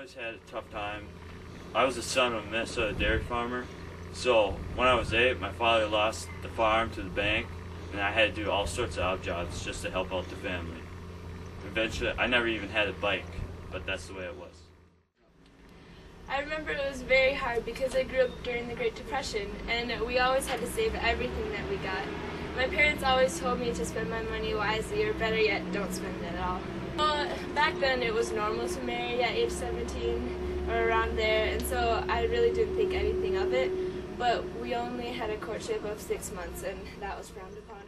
always had a tough time. I was the son of a Minnesota dairy farmer, so when I was 8, my father lost the farm to the bank, and I had to do all sorts of odd jobs just to help out the family. Eventually, I never even had a bike, but that's the way it was. I remember it was very hard because I grew up during the Great Depression, and we always had to save everything that we got. My parents always told me to spend my money wisely, or better yet, don't spend it at all. Well, back then it was normal to marry at age 17 or around there, and so I really didn't think anything of it, but we only had a courtship of 6 months, and that was frowned upon.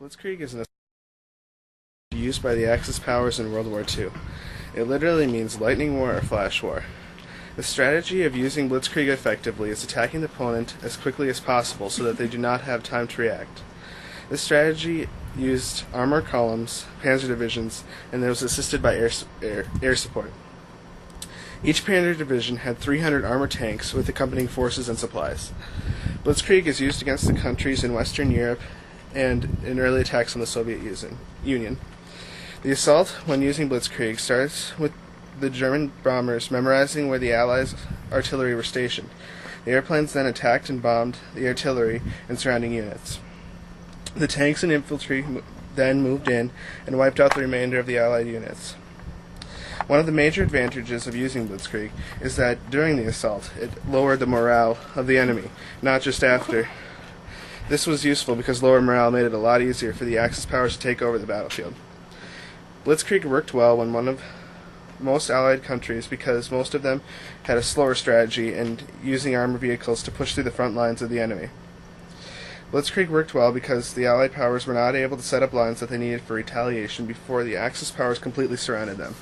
Blitzkrieg is an used by the Axis powers in World War II. It literally means lightning war or flash war. The strategy of using Blitzkrieg effectively is attacking the opponent as quickly as possible so that they do not have time to react. This strategy used armor columns, panzer divisions, and it was assisted by air support. Each panzer division had 300 armored tanks with accompanying forces and supplies. Blitzkrieg is used against the countries in Western Europe and in early attacks on the Soviet Union. The assault, when using Blitzkrieg, starts with the German bombers memorizing where the Allies' artillery were stationed. The airplanes then attacked and bombed the artillery and surrounding units. The tanks and infantry then moved in and wiped out the remainder of the Allied units. One of the major advantages of using Blitzkrieg is that during the assault, it lowered the morale of the enemy, not just after. This was useful because lower morale made it a lot easier for the Axis powers to take over the battlefield. Blitzkrieg worked well when one of most Allied countries because most of them had a slower strategy and using armored vehicles to push through the front lines of the enemy. Blitzkrieg worked well because the Allied powers were not able to set up lines that they needed for retaliation before the Axis powers completely surrounded them.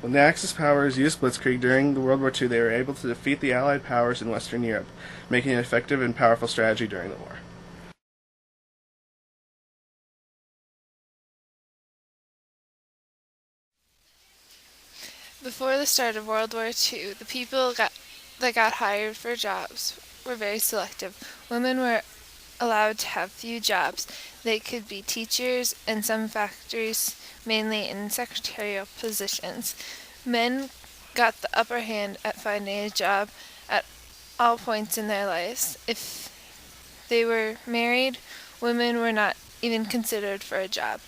When the Axis powers used Blitzkrieg during the World War II, they were able to defeat the Allied powers in Western Europe, making it an effective and powerful strategy during the war. Before the start of World War II, the people that got hired for jobs were very selective. Women were allowed to have few jobs. They could be teachers in some factories, mainly in secretarial positions. Men got the upper hand at finding a job at all points in their lives. If they were married, women were not even considered for a job.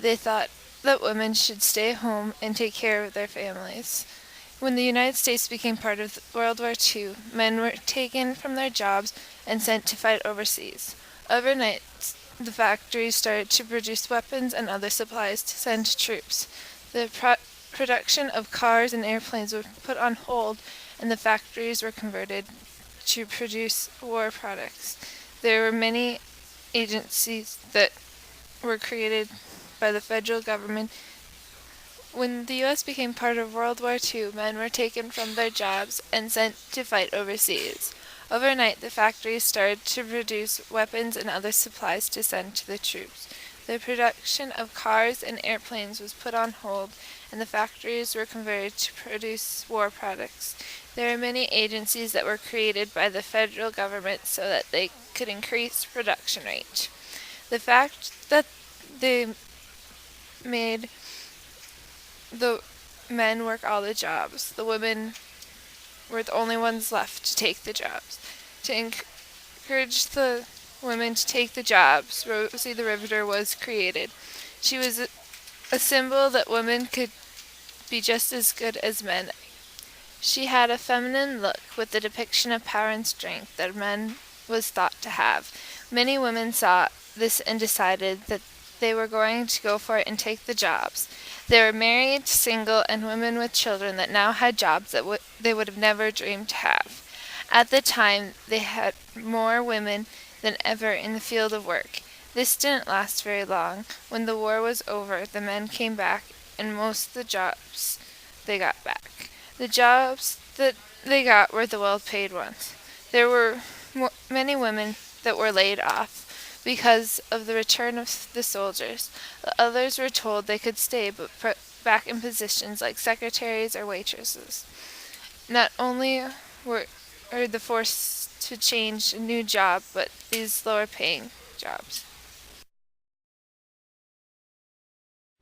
They thought that women should stay home and take care of their families. When the United States became part of World War II, men were taken from their jobs and sent to fight overseas. Overnight, the factories started to produce weapons and other supplies to send to troops. The production of cars and airplanes was put on hold, and the factories were converted to produce war products. There were many agencies that were created by the federal government. When the U.S. became part of World War II, men were taken from their jobs and sent to fight overseas. Overnight, the factories started to produce weapons and other supplies to send to the troops. The production of cars and airplanes was put on hold, and the factories were converted to produce war products. There are many agencies that were created by the federal government so that they could increase production rate. The fact that they made the men work all the jobs, the women were the only ones left to take the jobs. To encourage the women to take the jobs, Rosie the Riveter was created. She was a symbol that women could be just as good as men. She had a feminine look with the depiction of power and strength that men was thought to have. Many women saw this and decided that they were going to go for it and take the jobs. They were married, single, and women with children that now had jobs that they would have never dreamed to have. At the time, they had more women than ever in the field of work. This didn't last very long. When the war was over, the men came back, and most of the jobs they got back. The jobs that they got were the well-paid ones. There were many women that were laid off because of the return of the soldiers. The others were told they could stay but put back in positions like secretaries or waitresses. Not only were they forced to change a new job, but these lower paying jobs.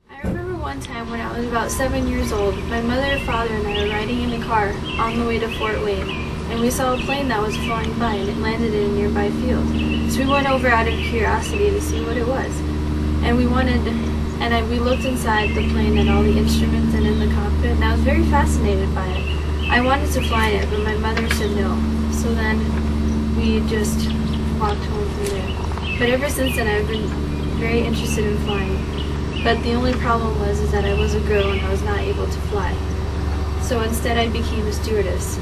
I remember one time when I was about 7 years old, my mother, father, and I were riding in a car on the way to Fort Wayne, and we saw a plane that was flying by and it landed in a nearby field. So we went over out of curiosity to see what it was. And we looked inside the plane at all the instruments and in the cockpit, and I was very fascinated by it. I wanted to fly in it, but my mother said no. So then we just walked home from there. But ever since then I've been very interested in flying. But the only problem was that I was a girl and I was not able to fly. So instead I became a stewardess.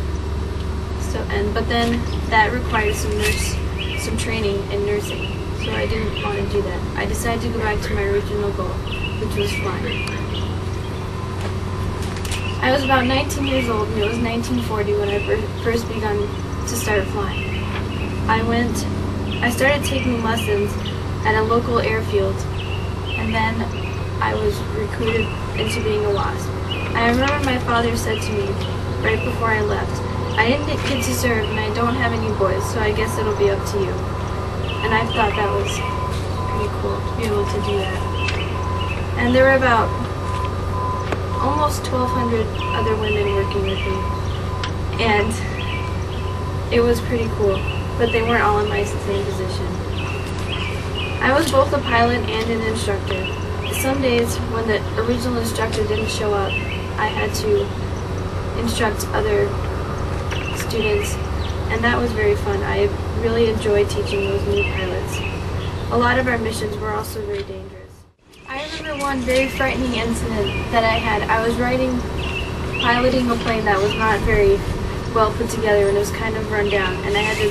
But then that required some training in nursing. So I didn't want to do that. I decided to go back to my original goal, which was flying. I was about 19 years old, and it was 1940 when I first began to start flying. I started taking lessons at a local airfield, and then I was recruited into being a WASP. I remember my father said to me right before I left, "I didn't get to serve, and I don't have any boys, so I guess it'll be up to you." And I thought that was pretty cool to be able to do that. And there were about almost 1,200 other women working with me, and it was pretty cool, but they weren't all in my same position. I was both a pilot and an instructor. Some days when the original instructor didn't show up, I had to instruct other students, and that was very fun. I really enjoyed teaching those new pilots. A lot of our missions were also very dangerous. I remember one very frightening incident that I had. I was piloting a plane that was not very well put together, and it was kind of run down, and I had to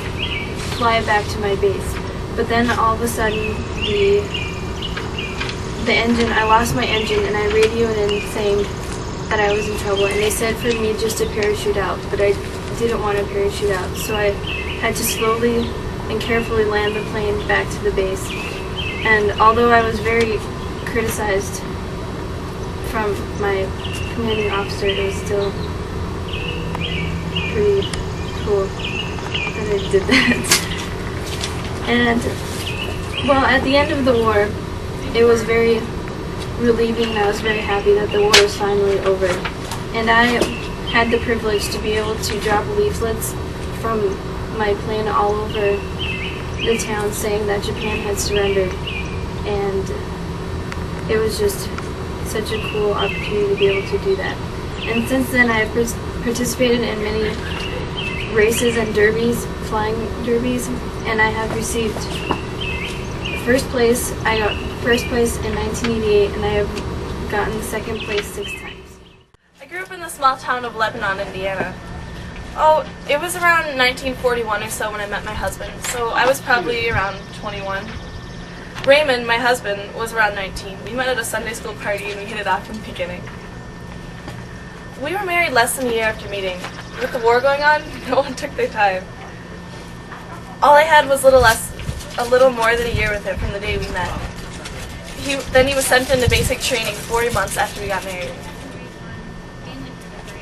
fly it back to my base. But then all of a sudden, I lost my engine, and I radioed in saying that I was in trouble, and they said for me just to parachute out, but I didn't want to parachute out, so I had to slowly and carefully land the plane back to the base. And although I was very criticized from my commanding officer, it was still pretty cool that I did that. And, well, at the end of the war, it was very relieving, and I was very happy that the war was finally over. And I had the privilege to be able to drop leaflets from my plane all over the town saying that Japan had surrendered. And it was just such a cool opportunity to be able to do that. And since then I've participated in many races and derbies, flying derbies, and I have received first place. I got first place in 1988, and I have gotten second place 6 times. I grew up in the small town of Lebanon, Indiana. Oh, it was around 1941 or so when I met my husband, so I was probably around 21. Raymond, my husband, was around 19. We met at a Sunday school party and we hit it off from the beginning. We were married less than a year after meeting. With the war going on, no one took their time. All I had was a little more than a year with him from the day we met. Then he was sent into basic training 4 months after we got married.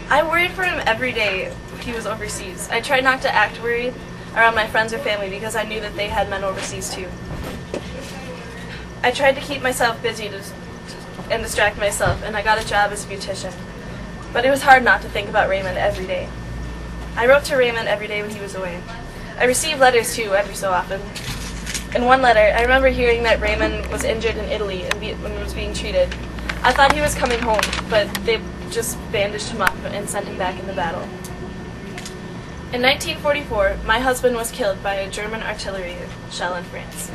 I worried for him every day he was overseas. I tried not to act worried around my friends or family because I knew that they had men overseas too. I tried to keep myself busy and distract myself, and I got a job as a beautician. But it was hard not to think about Raymond every day. I wrote to Raymond every day when he was away. I received letters too every so often. In one letter, I remember hearing that Raymond was injured in Italy and was being treated. I thought he was coming home, but they just bandaged him up and sent him back into battle. In 1944, my husband was killed by a German artillery shell in France.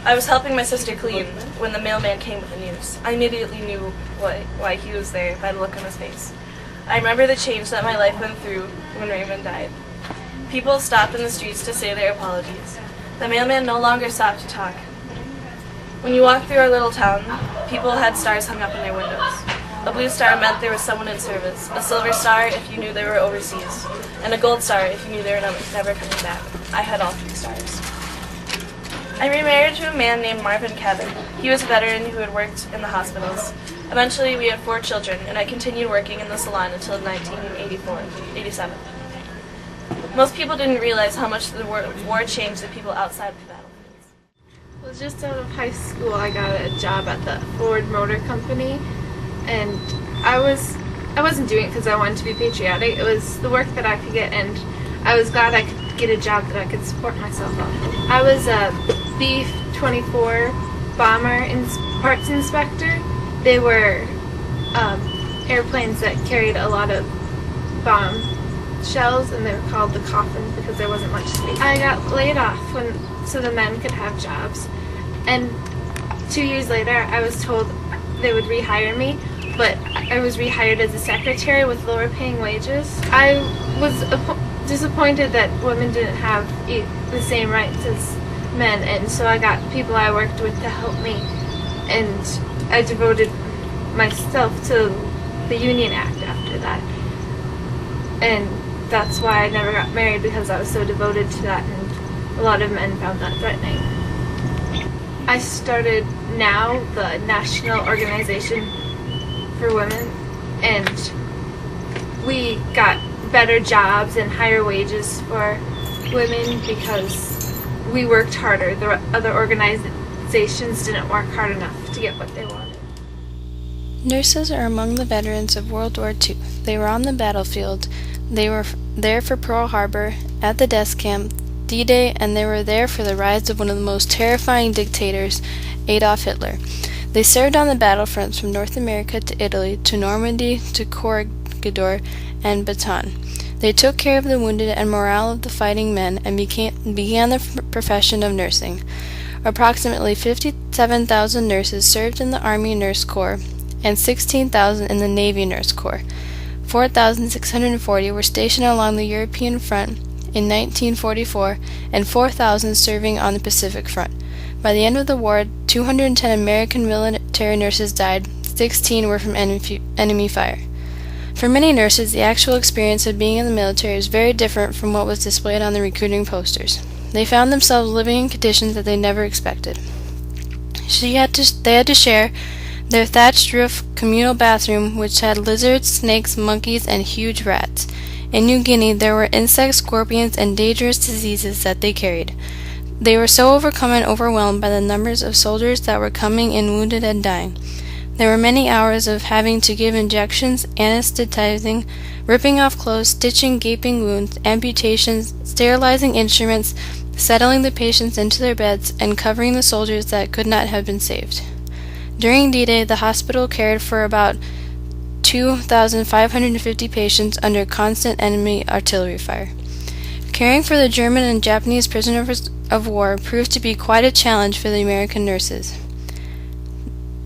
I was helping my sister clean when the mailman came with the news. I immediately knew why he was there by the look on his face. I remember the change that my life went through when Raymond died. People stopped in the streets to say their apologies. The mailman no longer stopped to talk. When you walked through our little town, people had stars hung up in their windows. A blue star meant there was someone in service, a silver star if you knew they were overseas, and a gold star if you knew they were never coming back. I had all 3 stars. I remarried to a man named Marvin Kevin. He was a veteran who had worked in the hospitals. Eventually, we had 4 children, and I continued working in the salon until 1987. Most people didn't realize how much the war changed the people outside of the battlefields. Well, just out of high school, I got a job at the Ford Motor Company, and I wasn't doing it because I wanted to be patriotic. It was the work that I could get, and I was glad I could get a job that I could support myself on. I was a B-24 bomber parts inspector. They were airplanes that carried a lot of bomb shells, and they were called the coffins because there wasn't much space. I got laid off so the men could have jobs, and 2 years later I was told they would rehire me, but I was rehired as a secretary with lower paying wages. I was disappointed that women didn't have the same rights as men, and so I got people I worked with to help me, and I devoted myself to the Union Act after that. And that's why I never got married, because I was so devoted to that, and a lot of men found that threatening. I started NOW, the National Organization for Women, and we got better jobs and higher wages for women because we worked harder. The other organizations didn't work hard enough to get what they wanted. Nurses are among the veterans of World War II. They were on the battlefield. They were there for Pearl Harbor, at the death camp, D-Day, and they were there for the rise of one of the most terrifying dictators, Adolf Hitler. They served on the battlefronts from North America to Italy, to Normandy, to Corregidor, and Bataan. They took care of the wounded and morale of the fighting men and began the profession of nursing. Approximately 57,000 nurses served in the Army Nurse Corps and 16,000 in the Navy Nurse Corps. 4,640 were stationed along the European front in 1944 and 4,000 serving on the Pacific front. By the end of the war, 210 American military nurses died. 16 were from enemy fire. For many nurses, the actual experience of being in the military was very different from what was displayed on the recruiting posters. They found themselves living in conditions that they never expected. They had to share their thatched roof communal bathroom, which had lizards, snakes, monkeys, and huge rats. In New Guinea, there were insects, scorpions, and dangerous diseases that they carried. They were so overcome and overwhelmed by the numbers of soldiers that were coming in wounded and dying. There were many hours of having to give injections, anesthetizing, ripping off clothes, stitching gaping wounds, amputations, sterilizing instruments, settling the patients into their beds, and covering the soldiers that could not have been saved. During D-Day, the hospital cared for about 2,550 patients under constant enemy artillery fire. Caring for the German and Japanese prisoners of war proved to be quite a challenge for the American nurses.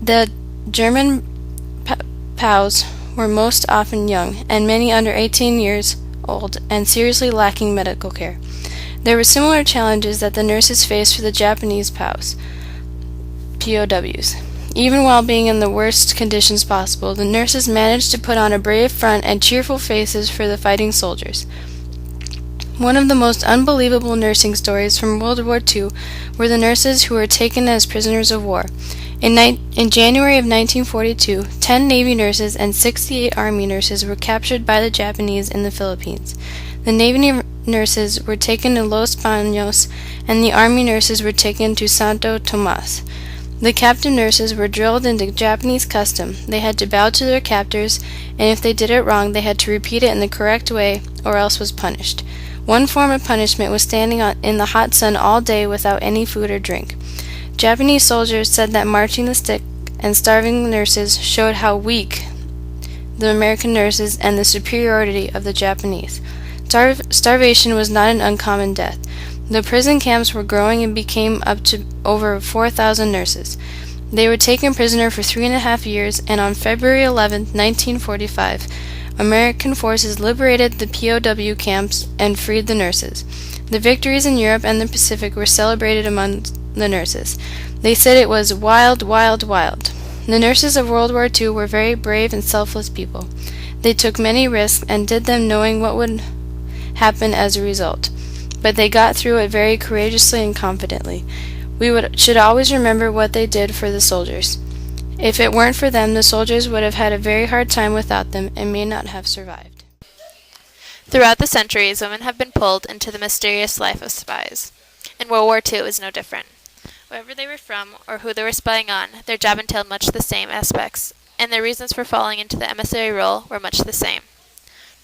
The German POWs were most often young, and many under 18 years old, and seriously lacking medical care. There were similar challenges that the nurses faced for the Japanese POWs. Even while being in the worst conditions possible, the nurses managed to put on a brave front and cheerful faces for the fighting soldiers. One of the most unbelievable nursing stories from World War II were the nurses who were taken as prisoners of war. In January of 1942, 10 Navy nurses and 68 Army nurses were captured by the Japanese in the Philippines. The Navy nurses were taken to Los Baños, and the Army nurses were taken to Santo Tomas. The captive nurses were drilled into Japanese custom. They had to bow to their captors, and if they did it wrong, they had to repeat it in the correct way, or else was punished. One form of punishment was standing in the hot sun all day without any food or drink. Japanese soldiers said that marching the stick and starving nurses showed how weak the American nurses and the superiority of the Japanese. Starvation was not an uncommon death. The prison camps were growing and became up to over 4,000 nurses. They were taken prisoner for 3.5 years, and on February 11, 1945, American forces liberated the POW camps and freed the nurses. The victories in Europe and the Pacific were celebrated among the nurses. They said it was wild, wild, wild. The nurses of World War II were very brave and selfless people. They took many risks and did them knowing what would happen as a result. But they got through it very courageously and confidently. Should always remember what they did for the soldiers. If it weren't for them, the soldiers would have had a very hard time without them and may not have survived. Throughout the centuries, women have been pulled into the mysterious life of spies, and World War II is no different. Wherever they were from or who they were spying on, their job entailed much the same aspects, and their reasons for falling into the emissary role were much the same.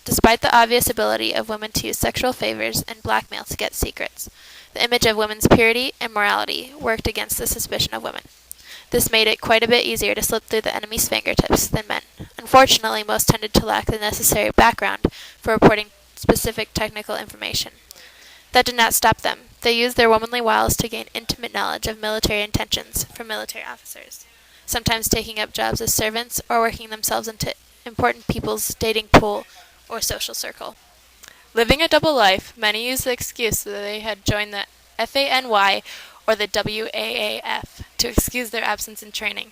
Despite the obvious ability of women to use sexual favors and blackmail to get secrets, the image of women's purity and morality worked against the suspicion of women. This made it quite a bit easier to slip through the enemy's fingertips than men. Unfortunately, most tended to lack the necessary background for reporting specific technical information. That did not stop them. They used their womanly wiles to gain intimate knowledge of military intentions from military officers, sometimes taking up jobs as servants or working themselves into important people's dating pool or social circle. Living a double life, many used the excuse that they had joined the FANY or the WAAF to excuse their absence in training.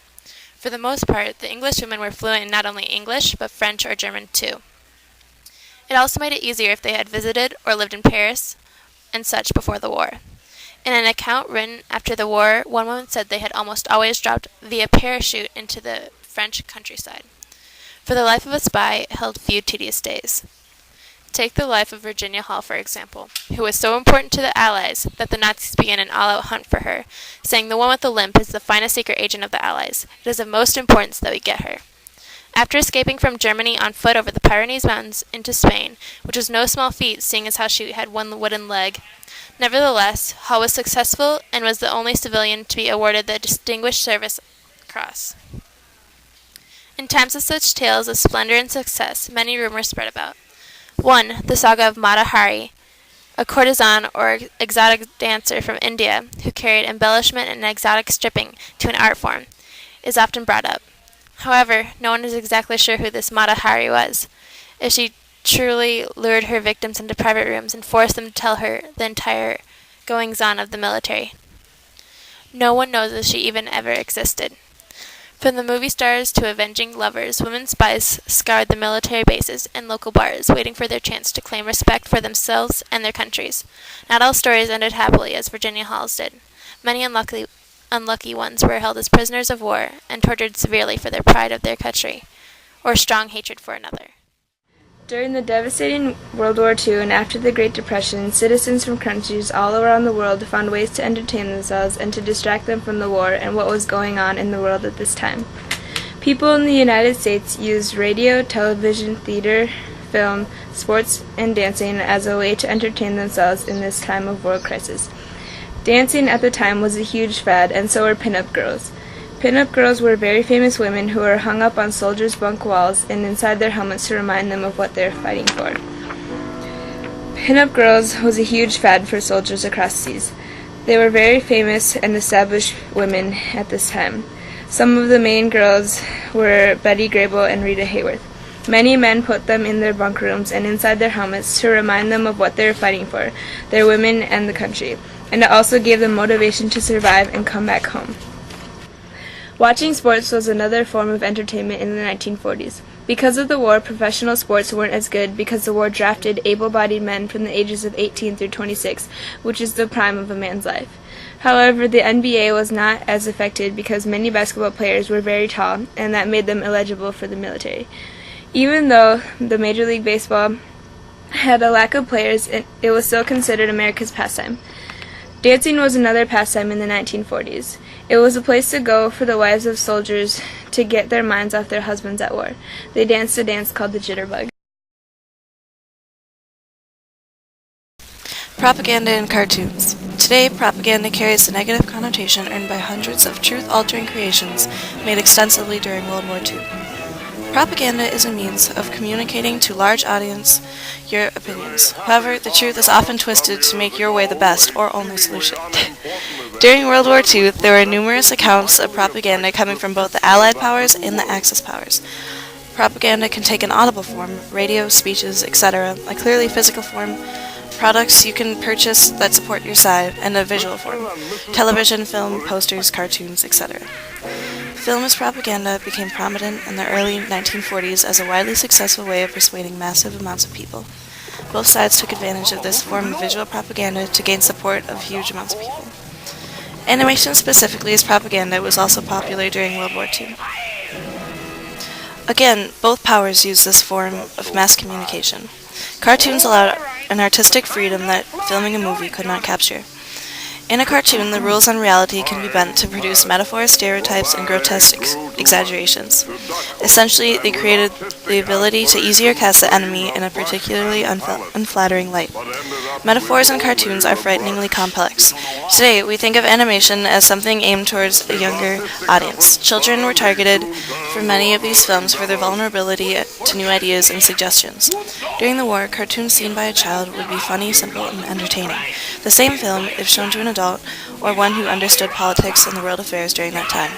For the most part, the English women were fluent in not only English, but French or German too. It also made it easier if they had visited or lived in Paris and such before the war. In an account written after the war, one woman said they had almost always dropped via parachute into the French countryside. For the life of a spy held few tedious days. Take the life of Virginia Hall, for example, who was so important to the Allies that the Nazis began an all-out hunt for her, saying the one with the limp is the finest secret agent of the Allies. It is of most importance that we get her. After escaping from Germany on foot over the Pyrenees Mountains into Spain, which was no small feat seeing as how she had one wooden leg, nevertheless, Hall was successful and was the only civilian to be awarded the Distinguished Service Cross. In times of such tales of splendor and success, many rumors spread about. One, the saga of Mata Hari, a courtesan or exotic dancer from India who carried embellishment and exotic stripping to an art form, is often brought up. However, no one is exactly sure who this Mata Hari was, if she truly lured her victims into private rooms and forced them to tell her the entire goings-on of the military. No one knows if she even ever existed. From the movie stars to avenging lovers, women spies scoured the military bases and local bars, waiting for their chance to claim respect for themselves and their countries. Not all stories ended happily, as Virginia Hall's did. Many unlucky ones were held as prisoners of war and tortured severely for their pride of their country, or strong hatred for another. During the devastating World War II and after the Great Depression, citizens from countries all around the world found ways to entertain themselves and to distract them from the war and what was going on in the world at this time. People in the United States used radio, television, theater, film, sports, and dancing as a way to entertain themselves in this time of world crisis. Dancing at the time was a huge fad, and so were pin-up girls. Pin-up girls were very famous women who were hung up on soldiers' bunk walls and inside their helmets to remind them of what they were fighting for. Pin-up girls was a huge fad for soldiers across seas. They were very famous and established women at this time. Some of the main girls were Betty Grable and Rita Hayworth. Many men put them in their bunk rooms and inside their helmets to remind them of what they were fighting for, their women and the country, and it also gave them motivation to survive and come back home. Watching sports was another form of entertainment in the 1940s. Because of the war, professional sports weren't as good because the war drafted able-bodied men from the ages of 18 through 26, which is the prime of a man's life. However, the NBA was not as affected because many basketball players were very tall, and that made them eligible for the military. Even though the Major League Baseball had a lack of players, it was still considered America's pastime. Dancing was another pastime in the 1940s. It was a place to go for the wives of soldiers to get their minds off their husbands at war. They danced a dance called the jitterbug. Propaganda in cartoons. Today, propaganda carries the negative connotation earned by hundreds of truth-altering creations made extensively during World War II. Propaganda is a means of communicating to large audience your opinions. However, the truth is often twisted to make your way the best or only solution. During World War II, there were numerous accounts of propaganda coming from both the Allied powers and the Axis powers. Propaganda can take an audible form, radio, speeches, etc., a clearly physical form, products you can purchase that support your side, and a visual form, television, film, posters, cartoons, etc. Film as propaganda became prominent in the early 1940s as a widely successful way of persuading massive amounts of people. Both sides took advantage of this form of visual propaganda to gain support of huge amounts of people. Animation specifically as propaganda was also popular during World War II. Again, both powers used this form of mass communication. Cartoons allowed an artistic freedom that filming a movie could not capture. In a cartoon, the rules on reality can be bent to produce metaphors, stereotypes, and grotesque exaggerations. Essentially, they created the ability to easier cast the enemy in a particularly unflattering light. Metaphors in cartoons are frighteningly complex. Today, we think of animation as something aimed towards a younger audience. Children were targeted for many of these films for their vulnerability to new ideas and suggestions. During the war, cartoons seen by a child would be funny, simple, and entertaining. The same film, if shown to an adult, or one who understood politics and the world affairs during that time,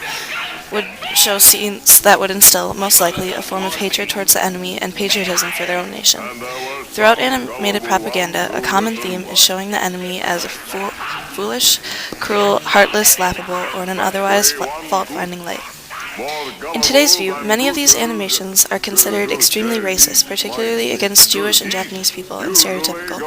would show scenes that would instill, most likely, a form of hatred towards the enemy and patriotism for their own nation. Throughout animated propaganda, a common theme is showing the enemy as a foolish, cruel, heartless, laughable, or in an otherwise fault-finding light. In today's view, many of these animations are considered extremely racist, particularly against Jewish and Japanese people, and stereotypical.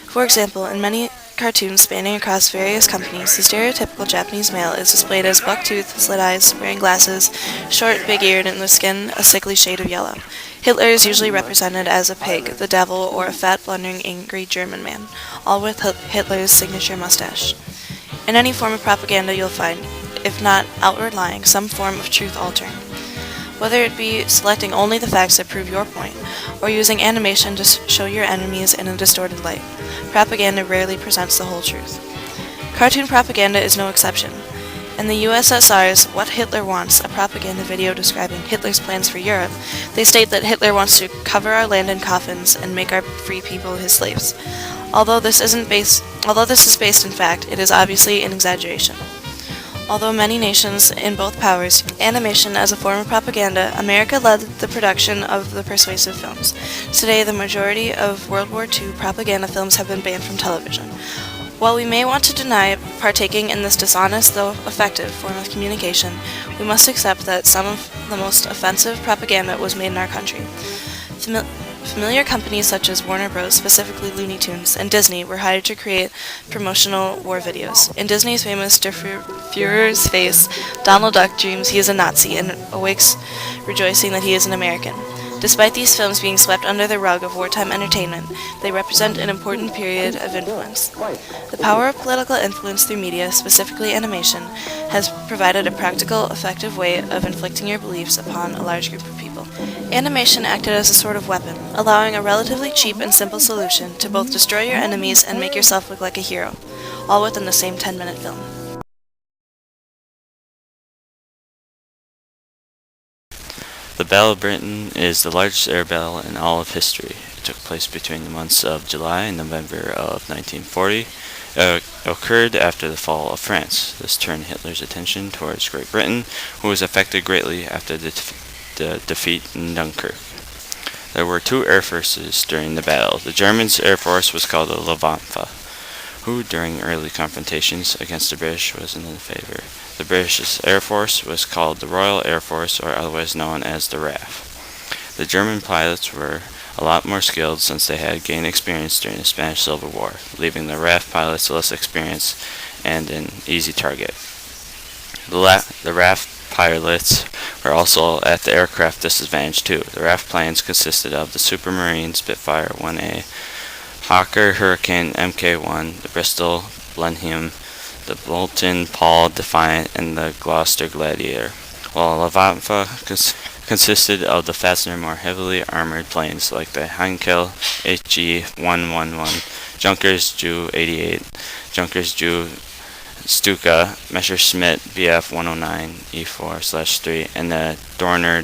For example, in many cartoons spanning across various companies, the stereotypical Japanese male is displayed as buck-toothed, slit eyes, wearing glasses, short, big-eared, and with skin a sickly shade of yellow. Hitler is usually represented as a pig, the devil, or a fat, blundering, angry German man, all with Hitler's signature mustache. In any form of propaganda you'll find, if not outward lying, some form of truth altering. Whether it be selecting only the facts that prove your point, or using animation to show your enemies in a distorted light, propaganda rarely presents the whole truth. Cartoon propaganda is no exception. In the USSR's What Hitler Wants, a propaganda video describing Hitler's plans for Europe, they state that Hitler wants to cover our land in coffins and make our free people his slaves. Although this is based in fact, it is obviously an exaggeration. Although many nations in both powers use animation as a form of propaganda, America led the production of the persuasive films. Today, the majority of World War II propaganda films have been banned from television. While we may want to deny partaking in this dishonest, though effective, form of communication, we must accept that some of the most offensive propaganda was made in our country. Familiar companies such as Warner Bros., specifically Looney Tunes, and Disney were hired to create promotional war videos. In Disney's famous Der Fuhrer's Face, Donald Duck dreams he is a Nazi and awakes rejoicing that he is an American. Despite these films being swept under the rug of wartime entertainment, they represent an important period of influence. The power of political influence through media, specifically animation, has provided a practical, effective way of inflicting your beliefs upon a large group of people. Animation acted as a sort of weapon, allowing a relatively cheap and simple solution to both destroy your enemies and make yourself look like a hero, all within the same 10-minute film. The Battle of Britain is the largest air battle in all of history. It took place between the months of July and November of 1940. It occurred after the fall of France. This turned Hitler's attention towards Great Britain, who was affected greatly after the defeat in Dunkirk. There were two air forces during the battle. The Germans' air force was called the Luftwaffe, who during early confrontations against the British was in favor. The British Air Force was called the Royal Air Force, or otherwise known as the RAF. The German pilots were a lot more skilled since they had gained experience during the Spanish Civil War, leaving the RAF pilots less experienced and an easy target. The RAF pilots were also at the aircraft disadvantage too. The RAF planes consisted of the Supermarine Spitfire 1A, Hawker Hurricane Mk1, the Bristol Blenheim, the Bolton Paul Defiant, and the Gloucester Gladiator, while Luftwaffe consisted of the faster, more heavily armored planes like the Heinkel HE-111, Junkers Ju-88, Junkers Stuka, Messerschmitt Bf-109 E4/3, and the Dornier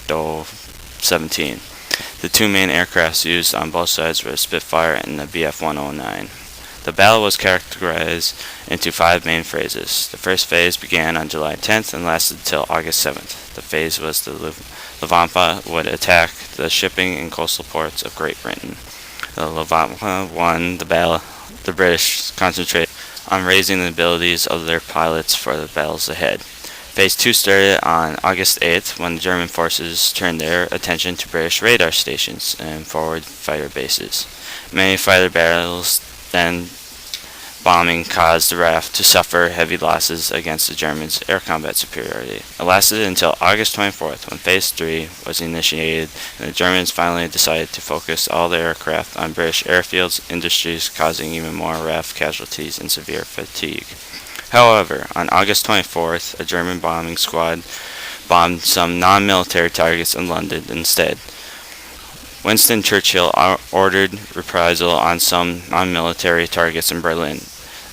Do-17. The two main aircrafts used on both sides were the Spitfire and the Bf-109. The battle was characterized into 5 main phases. The first phase began on July 10th and lasted until August 7th. The phase was the Luftwaffe would attack the shipping and coastal ports of Great Britain. The Luftwaffe won the battle. The British concentrated on raising the abilities of their pilots for the battles ahead. Phase 2 started on August 8th when the German forces turned their attention to British radar stations and forward fighter bases. Many fighter battles then bombing caused the RAF to suffer heavy losses against the Germans' air combat superiority. It lasted until August 24th, when Phase 3 was initiated, and the Germans finally decided to focus all their aircraft on British airfields, industries, causing even more RAF casualties and severe fatigue. However, on August 24th, a German bombing squad bombed some non-military targets in London instead. Winston Churchill ordered reprisal on some non-military targets in Berlin.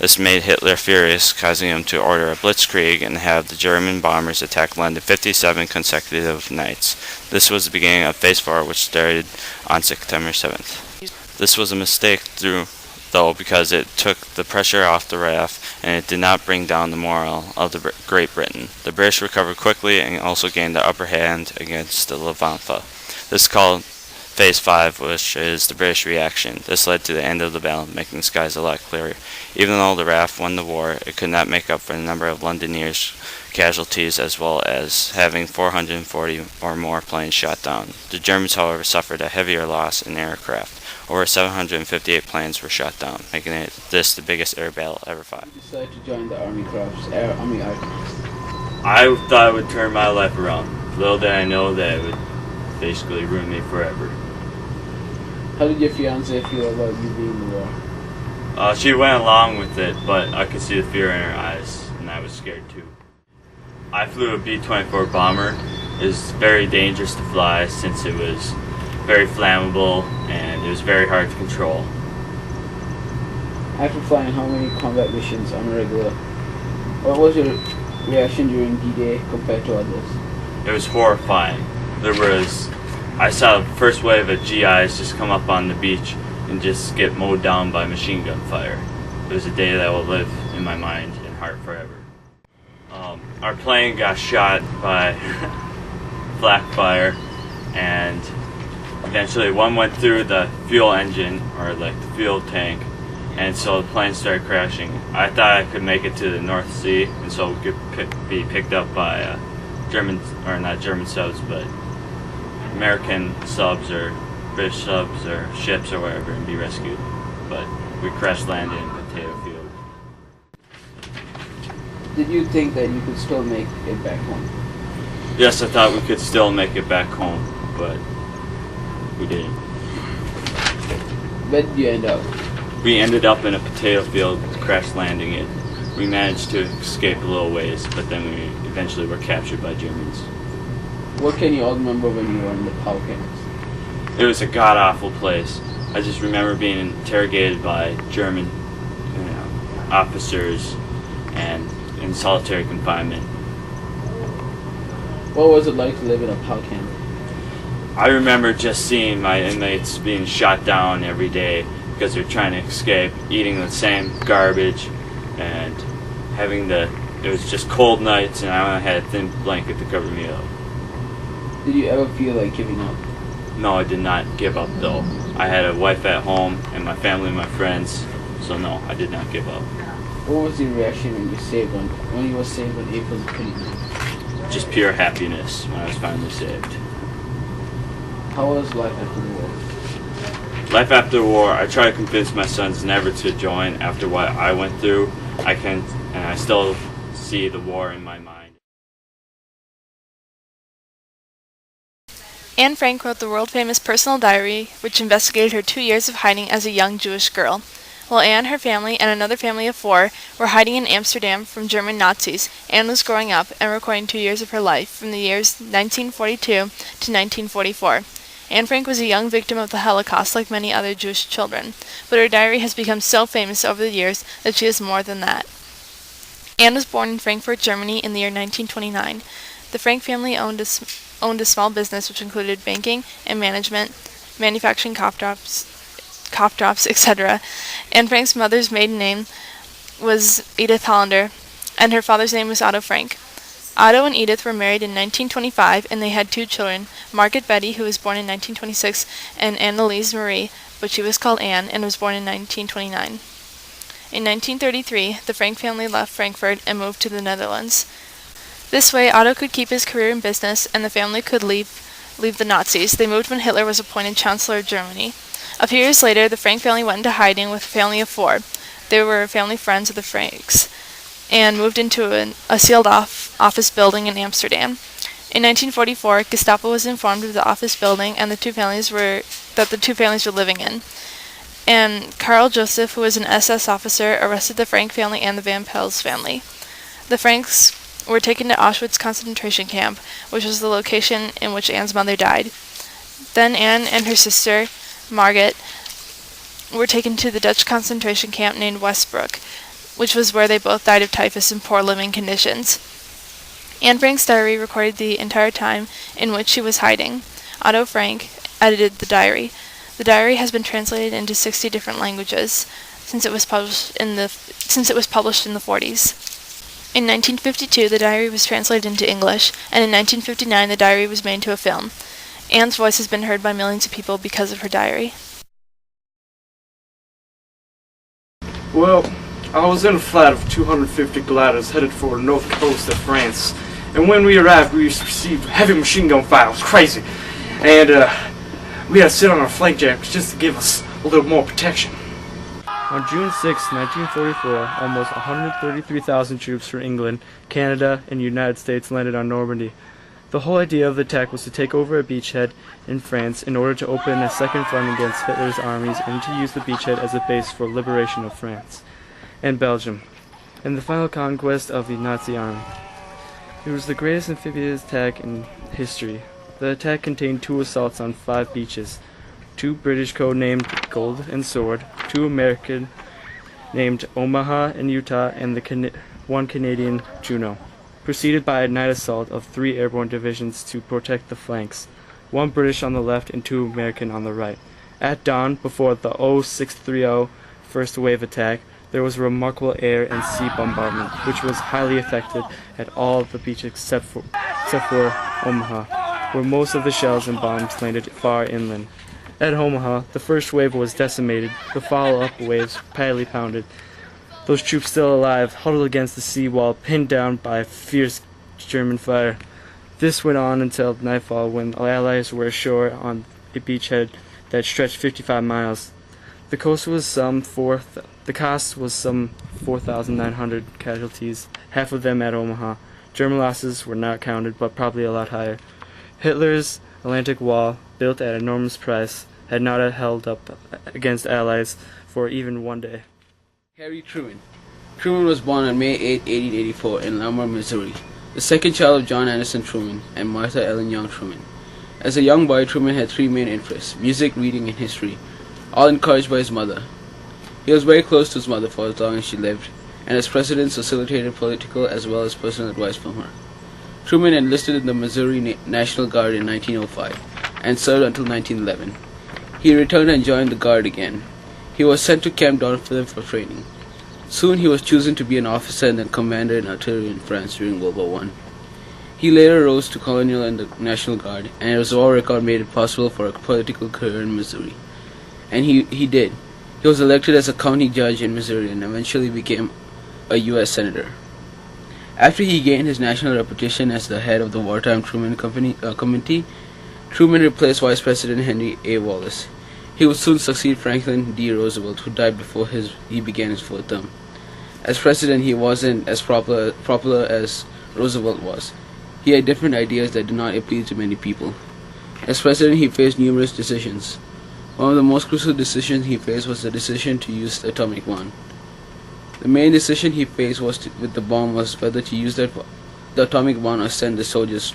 This made Hitler furious, causing him to order a blitzkrieg and have the German bombers attack London 57 consecutive nights. This was the beginning of Phase 4, which started on September 7th. This was a mistake though, because it took the pressure off the RAF and it did not bring down the morale of Great Britain. The British recovered quickly and also gained the upper hand against the Luftwaffe. This is called Phase 5, which is the British reaction. This led to the end of the battle, making the skies a lot clearer. Even though the RAF won the war, it could not make up for the number of Londoners' casualties, as well as having 440 or more planes shot down. The Germans, however, suffered a heavier loss in aircraft. Over 758 planes were shot down, making this the biggest air battle ever fought. You decided to join the Army Corps, Army Air Corps. I thought it would turn my life around. Little did I know that it would basically ruin me forever. How did your fiancée feel about you being in the war? She went along with it, but I could see the fear in her eyes, and I was scared too. I flew a B-24 bomber. It was very dangerous to fly since it was very flammable and it was very hard to control. After flying how many combat missions on a regular, what was your reaction during D-Day compared to others? It was horrifying. I saw the first wave of GIs just come up on the beach and just get mowed down by machine gun fire. It was a day that will live in my mind and heart forever. Our plane got shot by flak fire, and eventually one went through the fuel engine, or like the fuel tank, and so the plane started crashing. I thought I could make it to the North Sea, and so we could be picked up by not German subs, but American subs or British subs or ships or whatever, and be rescued. But we crash landed in Potato Field. Did you think that you could still make it back home? Yes, I thought we could still make it back home, but we didn't. Where did you end up? We ended up in a potato field, crash landing it. We managed to escape a little ways, but then we eventually were captured by Germans. What can you all remember when you were in the power camps? It was a god-awful place. I just remember being interrogated by German officers and in solitary confinement. What was it like to live in a power camp? I remember just seeing my inmates being shot down every day because they're trying to escape, eating the same garbage, and it was just cold nights, and I only had a thin blanket to cover me up. Did you ever feel like giving up? No, I did not give up though. I had a wife at home and my family and my friends, so no, I did not give up. What was your reaction when you were saved on April 29th? Just pure happiness when I was finally saved. How was life after the war? Life after the war, I try to convince my sons never to join after what I went through. I still see the war in my mind. Anne Frank wrote the world-famous personal diary, which investigated her 2 years of hiding as a young Jewish girl. While Anne, her family, and another family of 4 were hiding in Amsterdam from German Nazis, Anne was growing up and recording 2 years of her life, from the years 1942 to 1944. Anne Frank was a young victim of the Holocaust like many other Jewish children, but her diary has become so famous over the years that she is more than that. Anne was born in Frankfurt, Germany in the year 1929. The Frank family owned a small business which included banking and management, manufacturing cough drops, etc. Anne Frank's mother's maiden name was Edith Hollander, and her father's name was Otto Frank. Otto and Edith were married in 1925, and they had 2 children, Margaret Betty, who was born in 1926, and Anneliese Marie, but she was called Anne and was born in 1929. In 1933, the Frank family left Frankfurt and moved to the Netherlands. This way, Otto could keep his career in business, and the family could leave the Nazis. They moved when Hitler was appointed Chancellor of Germany. A few years later, the Frank family went into hiding with a family of 4. they were family friends of the Franks and moved into a sealed-off office building in Amsterdam. In 1944, Gestapo was informed of the office building and the two families were living in. And Karl Joseph, who was an SS officer, arrested the Frank family and the Van Pels family. The Franks were taken to Auschwitz concentration camp, which was the location in which Anne's mother died. Then Anne and her sister, Margit, were taken to the Dutch concentration camp named Westbrook, which was where they both died of typhus in poor living conditions. Anne Frank's diary recorded the entire time in which she was hiding. Otto Frank edited the diary. The diary has been translated into 60 different languages since it was published in the 40s. In 1952, the diary was translated into English, and in 1959, the diary was made into a film. Anne's voice has been heard by millions of people because of her diary. Well, I was in a flight of 250 gliders headed for the north coast of France, and when we arrived, we received heavy machine gun fire. It was crazy, and we had to sit on our flak jackets just to give us a little more protection. On June 6, 1944, almost 133,000 troops from England, Canada, and the United States landed on Normandy. The whole idea of the attack was to take over a beachhead in France in order to open a second front against Hitler's armies and to use the beachhead as a base for liberation of France and Belgium, and the final conquest of the Nazi army. It was the greatest amphibious attack in history. The attack contained 2 assaults on 5 beaches, 2 British code-named Gold and Sword, 2 American named Omaha and Utah, and the 1 Canadian Juno, preceded by a night assault of 3 airborne divisions to protect the flanks, 1 British on the left and 2 American on the right. At dawn, before the 0630 first wave attack, there was a remarkable air and sea bombardment, which was highly effective at all the beaches except for Omaha, where most of the shells and bombs landed far inland. At Omaha, the first wave was decimated, the follow-up waves badly pounded. Those troops still alive, huddled against the sea wall, pinned down by fierce German fire. This went on until nightfall, when the Allies were ashore on a beachhead that stretched 55 miles. The cost was some 4,900 casualties, half of them at Omaha. German losses were not counted, but probably a lot higher. Hitler's Atlantic Wall, built at enormous price, had not held up against Allies for even one day. Harry Truman. Truman was born on May 8, 1884 in Lamar, Missouri, the second child of John Anderson Truman and Martha Ellen Young Truman. As a young boy, Truman had 3 main interests: music, reading, and history, all encouraged by his mother. He was very close to his mother for as long as she lived, and as president facilitated political as well as personal advice from her. Truman enlisted in the Missouri National Guard in 1905 and served until 1911. He returned and joined the Guard again. He was sent to Camp Donfelin for training. Soon he was chosen to be an officer and then commander in artillery in France during World War I. He later rose to colonel in the National Guard, and his war record made it possible for a political career in Missouri. And he did. He was elected as a county judge in Missouri and eventually became a U.S. Senator. After he gained his national reputation as the head of the wartime Truman Committee, Truman replaced Vice President Henry A. Wallace. He would soon succeed Franklin D. Roosevelt, who died before he began his 4th term. As president, he wasn't as popular as Roosevelt was. He had different ideas that did not appeal to many people. As president, he faced numerous decisions. One of the most crucial decisions he faced was the decision to use the atomic bomb. The main decision he faced with the bomb was whether to use the atomic bomb or send the soldiers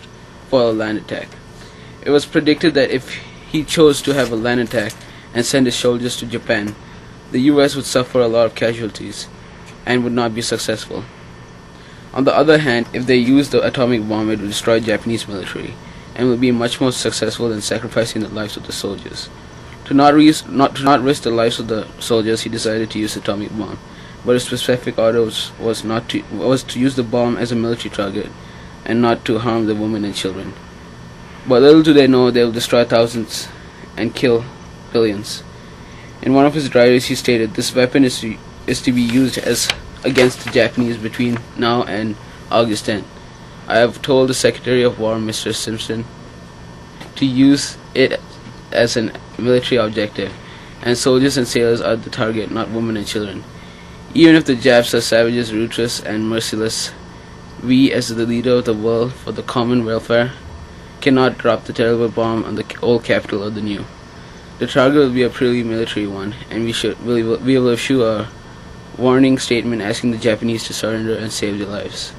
for a land attack. It was predicted that if he chose to have a land attack and send his soldiers to Japan, the US would suffer a lot of casualties and would not be successful. On the other hand, if they used the atomic bomb, it would destroy Japanese military and would be much more successful than sacrificing the lives of the soldiers. To not risk the lives of the soldiers, he decided to use the atomic bomb, but his specific order was to use the bomb as a military target and not to harm the women and children. But little do they know, they will destroy thousands and kill billions. In one of his diaries, he stated, "This weapon is to be used against the Japanese between now and August 10. I have told the Secretary of War, Mr. Simpson, to use it as a military objective, and soldiers and sailors are the target, not women and children. Even if the Japs are savages, ruthless, and merciless, we, as the leader of the world for the common welfare, cannot drop the terrible bomb on the old capital of the new. The target will be a purely military one, and we will issue a warning statement asking the Japanese to surrender and save their lives.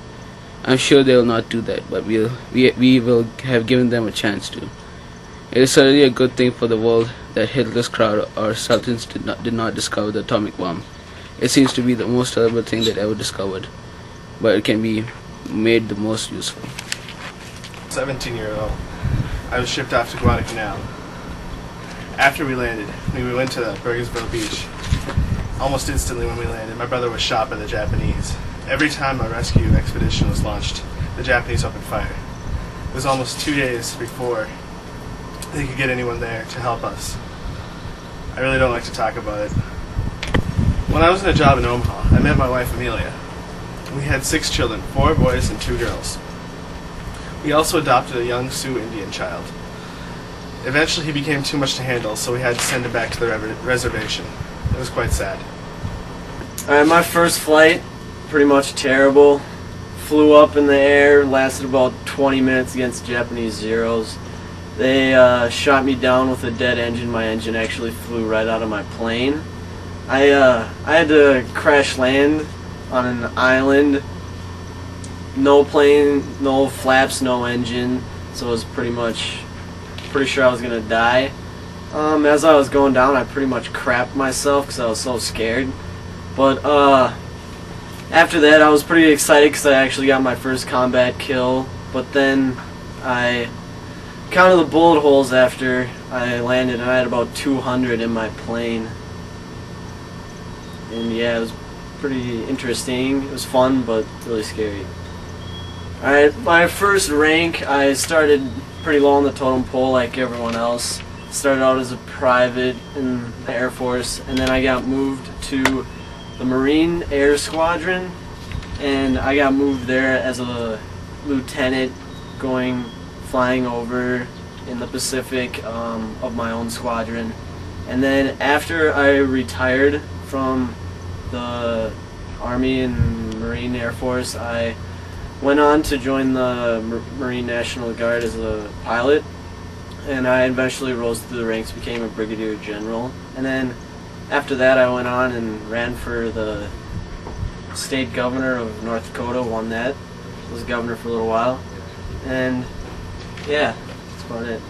I'm sure they will not do that, but we will have given them a chance to. It is certainly a good thing for the world that Hitler's crowd or sultans did not discover the atomic bomb. It seems to be the most terrible thing that ever discovered, but it can be made the most useful. 17-year-old. I was shipped off to Guadalcanal. After we landed, we went to Burgersville Beach. Almost instantly when we landed, my brother was shot by the Japanese. Every time a rescue expedition was launched, the Japanese opened fire. It was almost 2 days before they could get anyone there to help us. I really don't like to talk about it. When I was in a job in Omaha, I met my wife Amelia. We had 6 children, 4 boys and 2 girls. We also adopted a young Sioux Indian child. Eventually he became too much to handle, so we had to send him back to the reservation. It was quite sad. Alright, my first flight, pretty much terrible. Flew up in the air, lasted about 20 minutes against Japanese Zeros. They shot me down with a dead engine. My engine actually flew right out of my plane. I had to crash land on an island. No plane, no flaps, no engine. So it was pretty sure I was gonna die. As I was going down, I pretty much crapped myself because I was so scared. But after that, I was pretty excited because I actually got my first combat kill. But then I counted the bullet holes after I landed, and I had about 200 in my plane. And yeah, it was pretty interesting. It was fun, but really scary. Alright, my first rank, I started pretty low on the totem pole like everyone else. Started out as a private in the Air Force, and then I got moved to the Marine Air Squadron, and I got moved there as a lieutenant, flying over in the Pacific of my own squadron. And then after I retired from the Army and Marine Air Force, I went on to join the Marine National Guard as a pilot, and I eventually rose through the ranks, became a brigadier general. And then after that I went on and ran for the state governor of North Dakota, won that, was governor for a little while, and yeah, that's about it.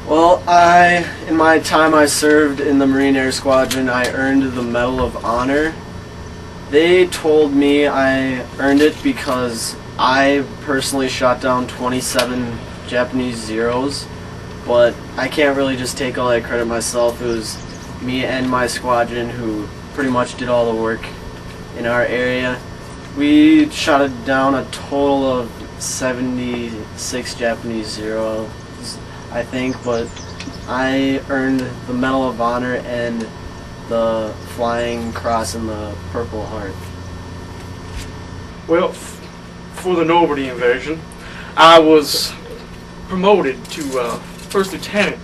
Well, in my time I served in the Marine Air Squadron, I earned the Medal of Honor. They told me I earned it because I personally shot down 27 Japanese Zeros, but I can't really just take all that credit myself. It was me and my squadron who pretty much did all the work in our area. We shot down a total of 76 Japanese Zeros, I think, but I earned the Medal of Honor and the Flying Cross and the Purple Heart. Well, for the Normandy invasion, I was promoted to first lieutenant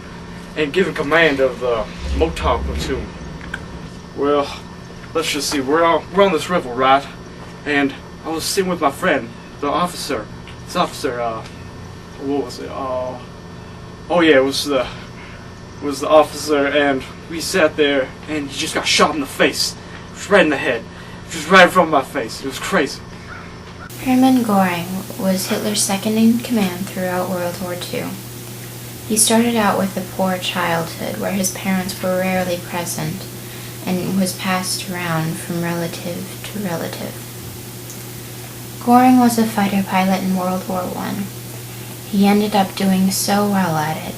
and given command of the Motok platoon. Well, let's just see, we're on this river, right? And I was sitting with my friend, the officer. This officer, what was it? Oh yeah, it was the officer, and we sat there, and he just got shot in the face, just right in the head, just right in front of my face. It was crazy. Hermann Göring was Hitler's second in command throughout World War II. He started out with a poor childhood where his parents were rarely present and was passed around from relative to relative. Göring was a fighter pilot in World War I. He ended up doing so well at it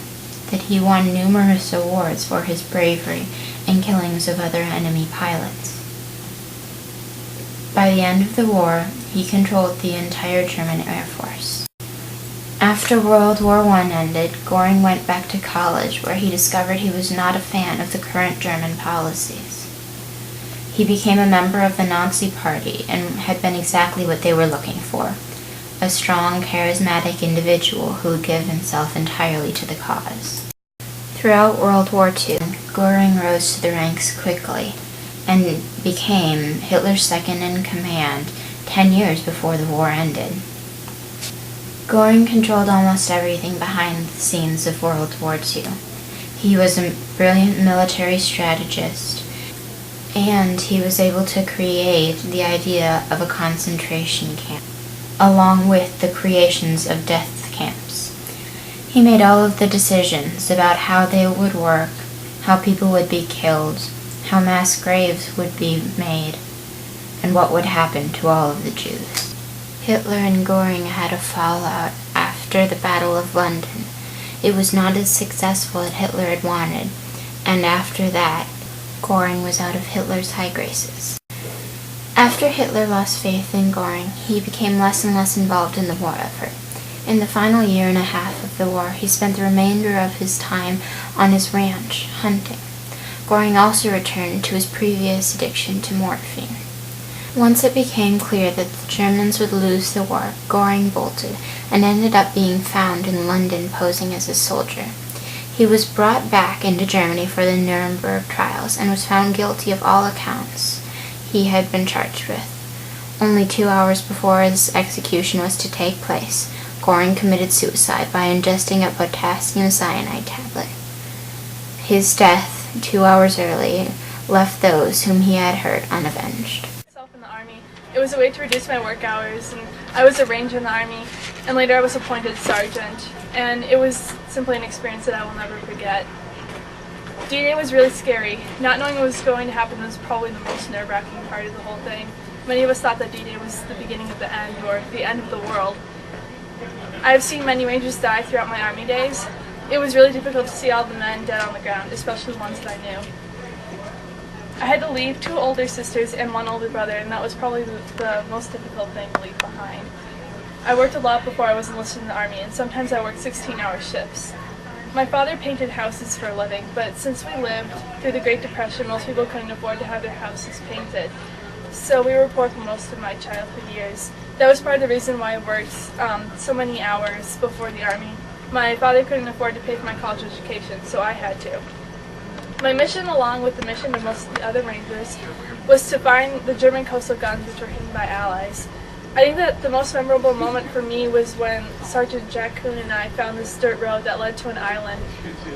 that he won numerous awards for his bravery and killings of other enemy pilots. By the end of the war, he controlled the entire German Air Force. After World War I ended, Göring went back to college where he discovered he was not a fan of the current German policies. He became a member of the Nazi Party and had been exactly what they were looking for. A strong, charismatic individual who would give himself entirely to the cause. Throughout World War II, Göring rose to the ranks quickly, and became Hitler's second in command 10 years before the war ended. Göring controlled almost everything behind the scenes of World War II. He was a brilliant military strategist, and he was able to create the idea of a concentration camp, along with the creations of death camps. He made all of the decisions about how they would work, how people would be killed, how mass graves would be made, and what would happen to all of the Jews. Hitler and Göring had a fallout after the Battle of London. It was not as successful as Hitler had wanted, and after that, Göring was out of Hitler's high graces. After Hitler lost faith in Göring, he became less and less involved in the war effort. In the final year and a half of the war, he spent the remainder of his time on his ranch, hunting. Göring also returned to his previous addiction to morphine. Once it became clear that the Germans would lose the war, Göring bolted and ended up being found in London posing as a soldier. He was brought back into Germany for the Nuremberg trials and was found guilty of all accounts he had been charged with. Only 2 hours before his execution was to take place, Göring committed suicide by ingesting a potassium cyanide tablet. His death, 2 hours early, left those whom he had hurt unavenged. In the Army, it was a way to reduce my work hours, and I was a ranger in the Army, and later I was appointed sergeant, and it was simply an experience that I will never forget. D-Day was really scary. Not knowing what was going to happen was probably the most nerve-wracking part of the whole thing. Many of us thought that D-Day was the beginning of the end, or the end of the world. I've seen many Rangers die throughout my Army days. It was really difficult to see all the men dead on the ground, especially the ones that I knew. I had to leave 2 older sisters and 1 older brother, and that was probably the most difficult thing to leave behind. I worked a lot before I was enlisted in the Army, and sometimes I worked 16-hour shifts. My father painted houses for a living, but since we lived through the Great Depression, most people couldn't afford to have their houses painted. So we were poor for most of my childhood years. That was part of the reason why I worked so many hours before the Army. My father couldn't afford to pay for my college education, so I had to. My mission, along with the mission of most of the other Rangers, was to find the German coastal guns which were hidden by Allies. I think that the most memorable moment for me was when Sergeant Jack Kuhn and I found this dirt road that led to an island,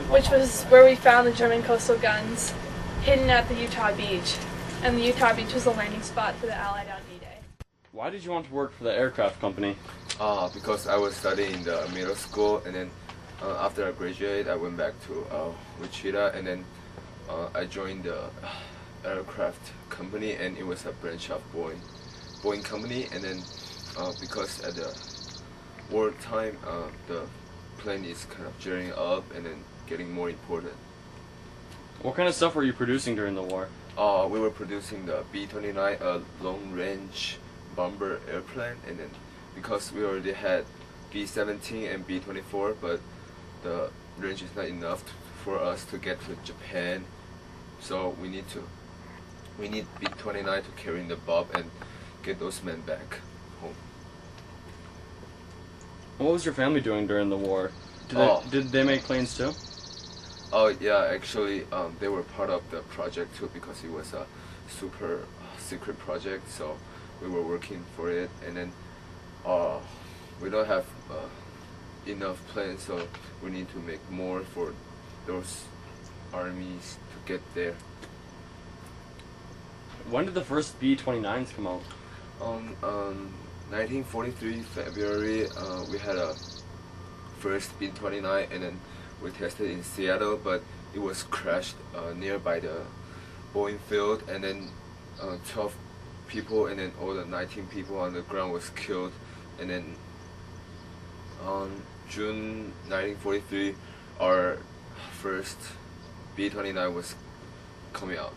which was where we found the German coastal guns hidden at the Utah beach. And the Utah beach was a landing spot for the Allied on D-Day. Why did you want to work for the aircraft company? Because I was studying in the middle school, and then after I graduated, I went back to Wichita, and then I joined the aircraft company, and it was a branch of Boeing company. And then because at the war time, the plane is kind of gearing up and then getting more important. What kind of stuff were you producing during the war? We were producing the B-29, a long-range bomber airplane, and then because we already had B-17 and B-24, but the range is not enough for us to get to Japan, so we need B-29 to carry in the bomb and get those men back home. What was your family doing during the war? Did they make planes too? Oh yeah, actually they were part of the project too, because it was a super secret project, so we were working for it. And then we don't have enough planes, so we need to make more for those armies to get there. When did the first B-29s come out? 1943 February, we had a first B-29, and then we tested in Seattle, but it was crashed nearby the Boeing field, and then 12 people and then all the 19 people on the ground was killed. And then on June 1943, our first B-29 was coming out.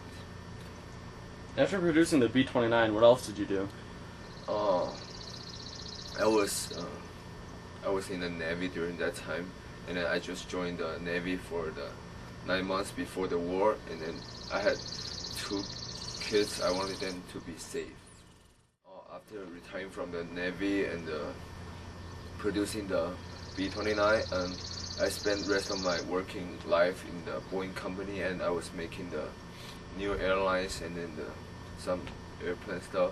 After producing the B-29, what else did you do? I was in the Navy during that time, and then I just joined the Navy for the 9 months before the war, and then I had 2 kids. I wanted them to be safe. After retiring from the Navy and producing the B-29, I spent the rest of my working life in the Boeing company, and I was making the new airlines and then some airplane stuff.